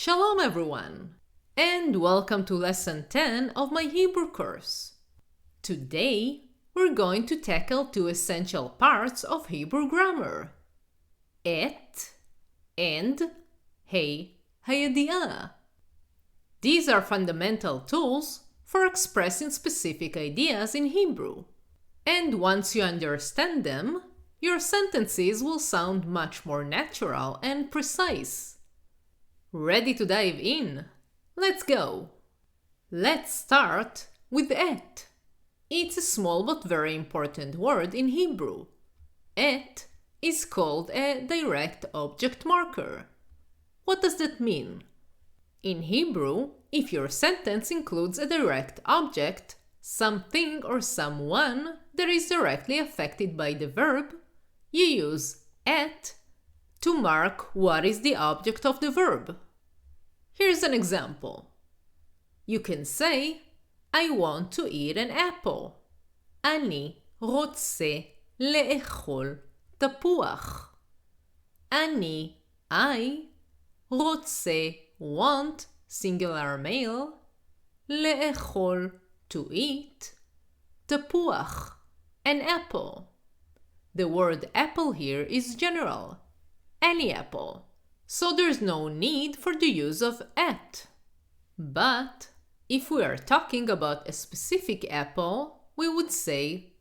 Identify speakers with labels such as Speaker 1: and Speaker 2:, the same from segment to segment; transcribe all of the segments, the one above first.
Speaker 1: Shalom everyone, and welcome to lesson 10 of my Hebrew course. Today, we're going to tackle two essential parts of Hebrew grammar: et and ha-yediah. These are fundamental tools for expressing specific ideas in Hebrew, and once you understand them, your sentences will sound much more natural and precise. Ready to dive in? Let's go! Let's start with et. It's a small but very important word in Hebrew. Et is called a direct object marker. What does that mean? In Hebrew, if your sentence includes a direct object, something or someone that is directly affected by the verb, you use et to mark what is the object of the verb. Here's an example. You can say, I want to eat an apple. אני רוצה לאכול תפוח. I רוצה, want, singular male, לאכול, to eat, תפוח, an apple. The word apple here is general, any apple, so there's no need for the use of et. But if we are talking about a specific apple, we would say,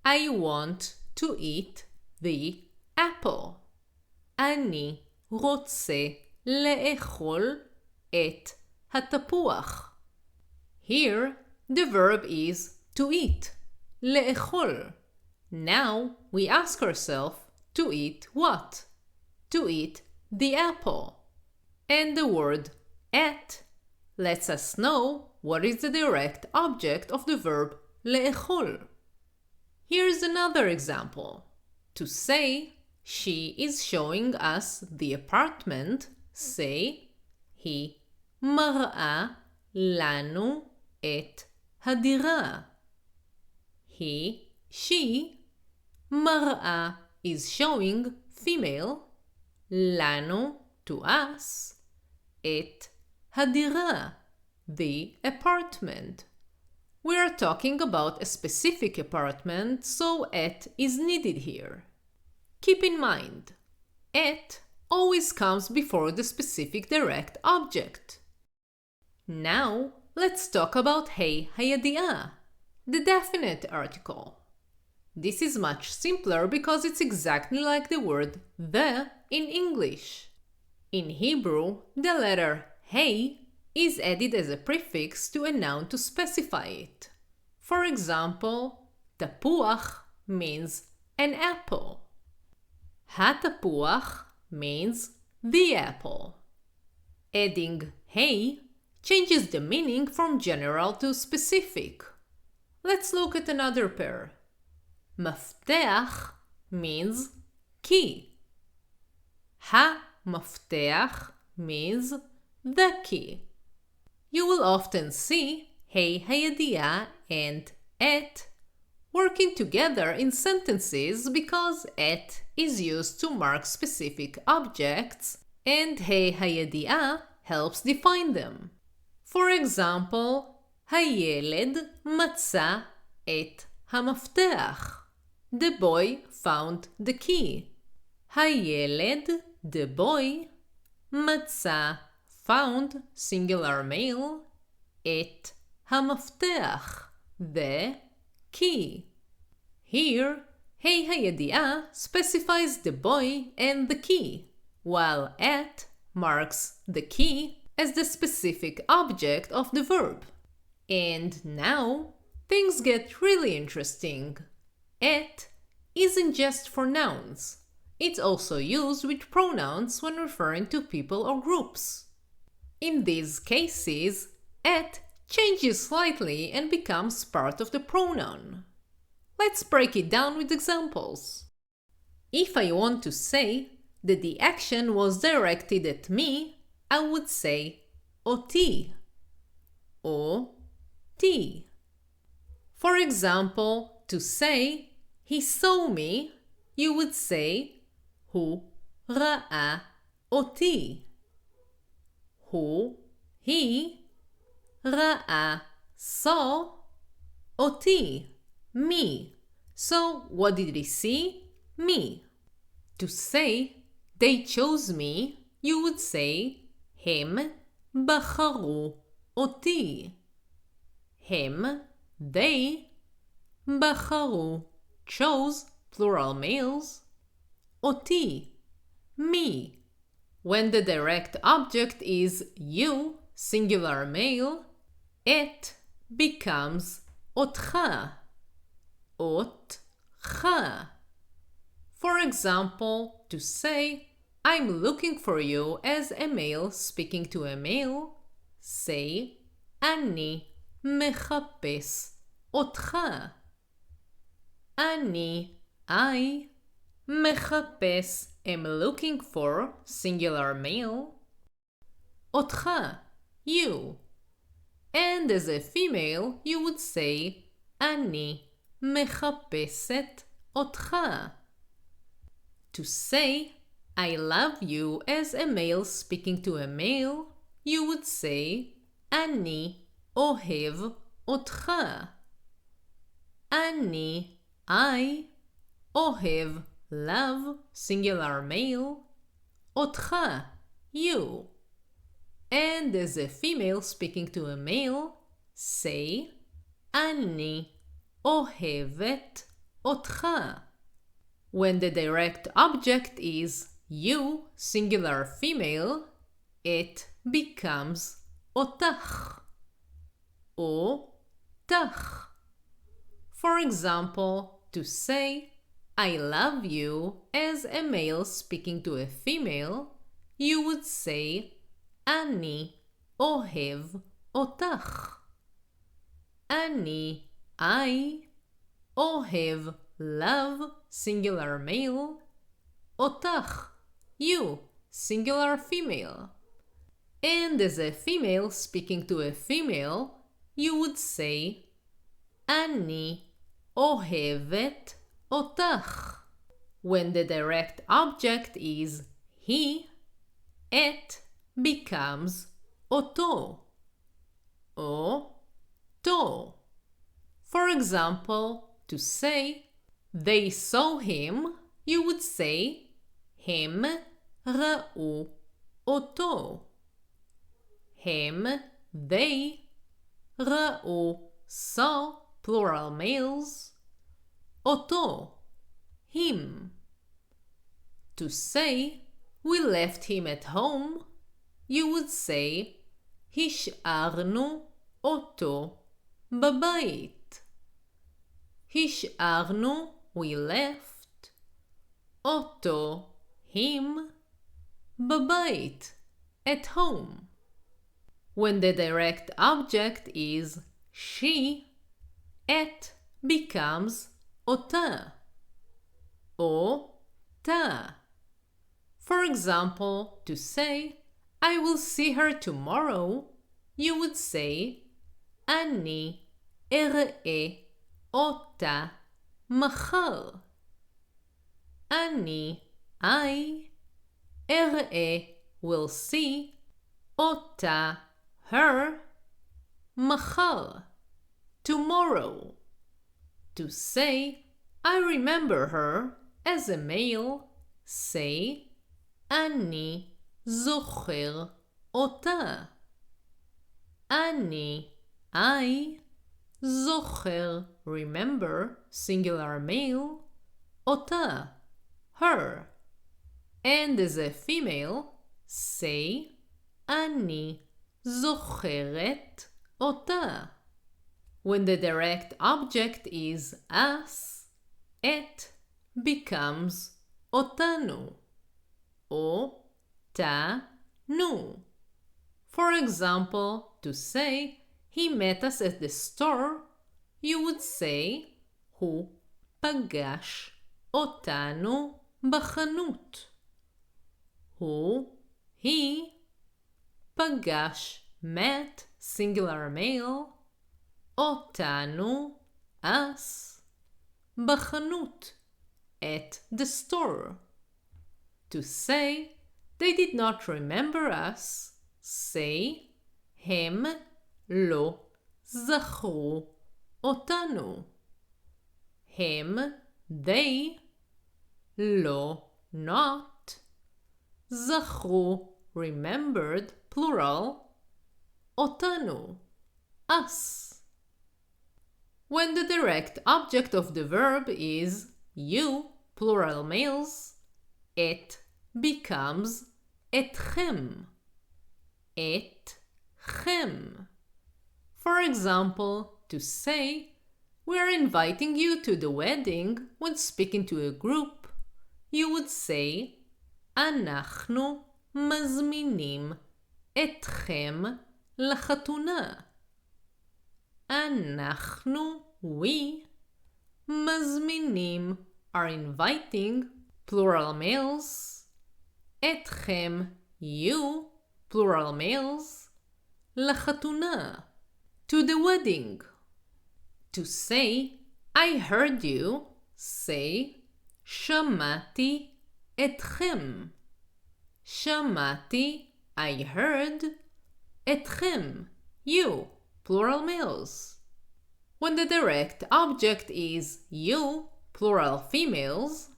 Speaker 1: I want to eat the apple. אני רוצה לאכול את התפוח. Here, the verb is to eat, לאכול. Now we ask ourselves, to eat what? To eat the apple. And the word et lets us know what is the direct object of the verb לאכול. Here's another example. To say, she is showing us the apartment, say, היא מראה לנו את הדירה. היא, she, מראה is showing, female, לנו, to us, את הדירה, the apartment. We are talking about a specific apartment, so et is needed here. Keep in mind, et always comes before the specific direct object. Now, let's talk about ha-yediah, the definite article. This is much simpler because it's exactly like the word the in English. In Hebrew, the letter hey is added as a prefix to a noun to specify it. For example, tapuach means an apple. Ha-tapuach means the apple. Adding hey changes the meaning from general to specific. Let's look at another pair. מפתח means key. Ha-mafteach means the key. You will often see ha-yediah and et working together in sentences because et is used to mark specific objects and ha-yediah helps define them. For example, הילד מצא את המפתח. The boy found the key. הילד, the boy, מצא, found, singular male, את המפתח, the key. Here, ha-yediah specifies the boy and the key, while et marks the key as the specific object of the verb. And now, things get really interesting. Et isn't just for nouns. It's also used with pronouns when referring to people or groups. In these cases, et changes slightly and becomes part of the pronoun. Let's break it down with examples. If I want to say that the action was directed at me, I would say אותי, אותי. For example, to say he saw me, you would say הוא ראה אותי. הוא, he, ראה, saw, אותי, me. So, what did he see? Me. To say, they chose me, you would say, הם בחרו אותי. הם, they, בחרו, chose, plural males, אותי, me. When the direct object is you, singular male, it becomes אותך, אותך. For example, to say, I'm looking for you as a male speaking to a male, say, אני מחפש אותך. אני, I, מחפש, am looking for, singular male, אותך, you. And as a female, you would say, אני מחפשת אותך. To say, I love you as a male speaking to a male, you would say, אני אוהב אותך. אני, I, אוהב, love, singular male, אותך, you. And as a female speaking to a male, say, אני אוהבת אותך. When the direct object is you, singular female, it becomes אותך, אותך. For example, to say, I love you as a male speaking to a female, you would say, אני אוהב אותך. אני, I, אוהב, love, singular male, אותך, you, singular female. And as a female speaking to a female, you would say, אני אוהבת אותך. When the direct object is he, it becomes אותו, אותו. For example, to say, they saw him, you would say, הם ראו אותו. הם, they, ראו, saw, plural males, אותו, him. To say, we left him at home, you would say, השארנו אותו בבית. השארנו, we left, אותו, him, בבית, at home. When the direct object is she, it becomes אותה, אותה. For example, to say, I will see her tomorrow, you would say, אני אראה אותה מחר. אני, I, אראה, will see, אותה, her, מחר, tomorrow. To say, I remember her, as a male, say, אני זוכר אותה. אני, I, זוכר, remember, singular male, אותה, her. And as a female, say, אני זוכרת אותה. When the direct object is us, it becomes אותנו, אותנו. For example, to say, he met us at the store, you would say, הוא פגש אותנו בחנות. הוא, he, פגש, met, singular male, אותנו, us, בחנות, at the store. To say, they did not remember us, say, הם לא זכרו אותנו. הם, they, לא, not, זכרו, remembered, plural, אותנו, us. When the direct object of the verb is you, plural males, it becomes אתכם. אתכם. For example, to say, we are inviting you to the wedding when speaking to a group, you would say, אנחנו מזמינים אתכם לחתונה. אנחנו, we, מזמינים, are inviting, plural males, אתכם, you, plural males, לחתונה, to the wedding. To say, I heard you, say, שמעתי אתכם. שמעתי, I heard, אתכם, you, plural males. When the direct object is you, plural females,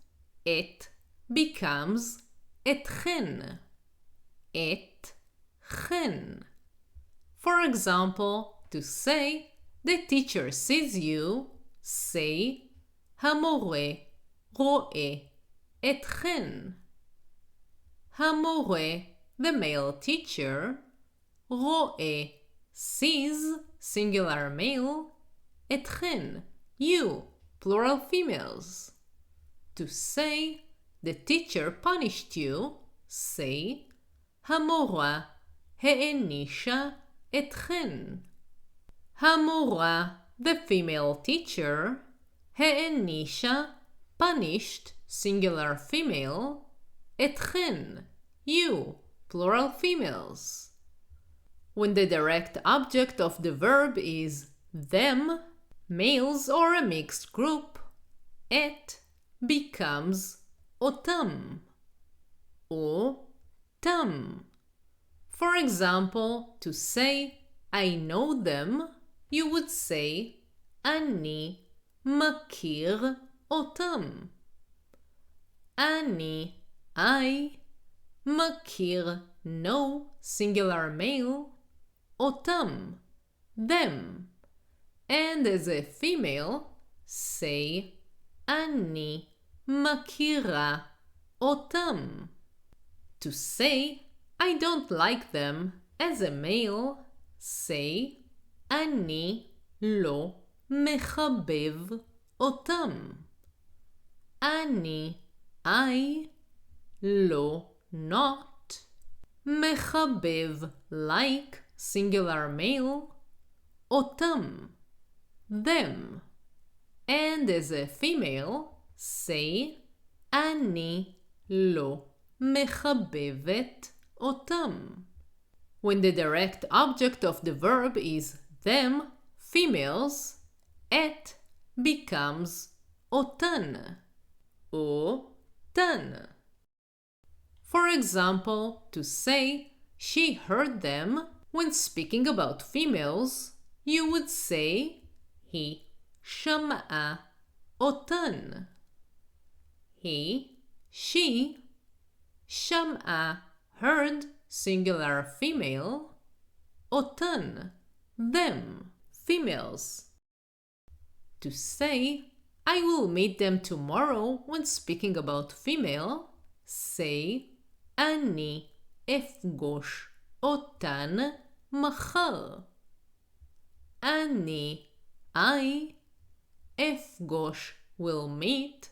Speaker 1: it becomes אתכן. אתכן. For example, to say, the teacher sees you, say, המורה רואה אתכן. המורה, the male teacher, רואה, sees, singular male, אתכן, you, plural females. To say, the teacher punished you, say, המורה הענישה אתכן. המורה, the female teacher, הענישה, punished, singular female, אתכן, you, plural females. When the direct object of the verb is them, males or a mixed group, it becomes אותם. אותם. For example, to say, I know them, you would say, אני מכיר אותם. אני, I, מכיר, know, singular male, אותם, them. And as a female, say, אני מכירה אותם. To say, I don't like them, as a male, say, אני לא מחבב אותם. אני, I, לא, not, מחבב, like, singular male, אותם, them. And as a female, say, אני לא מחבבת אותם. When the direct object of the verb is them, females, it becomes אותן. אותן. For example, to say, she heard them, when speaking about females, you would say, היא שמעה אותן. He, she, שמעה, heard, singular female, אותן, them, females. To say, I will meet them tomorrow when speaking about female, say, אני אפגוש אותן מחר. אני, I, אפגוש, will meet,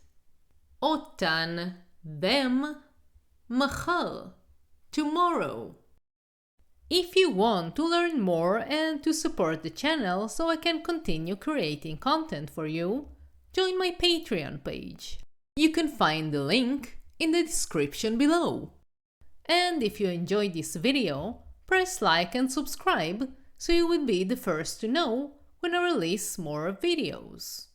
Speaker 1: אותן, them, מחר, tomorrow. If you want to learn more and to support the channel so I can continue creating content for you, join my Patreon page. You can find the link in the description below. And if you enjoyed this video, press like and subscribe so you will be the first to know when I release more videos.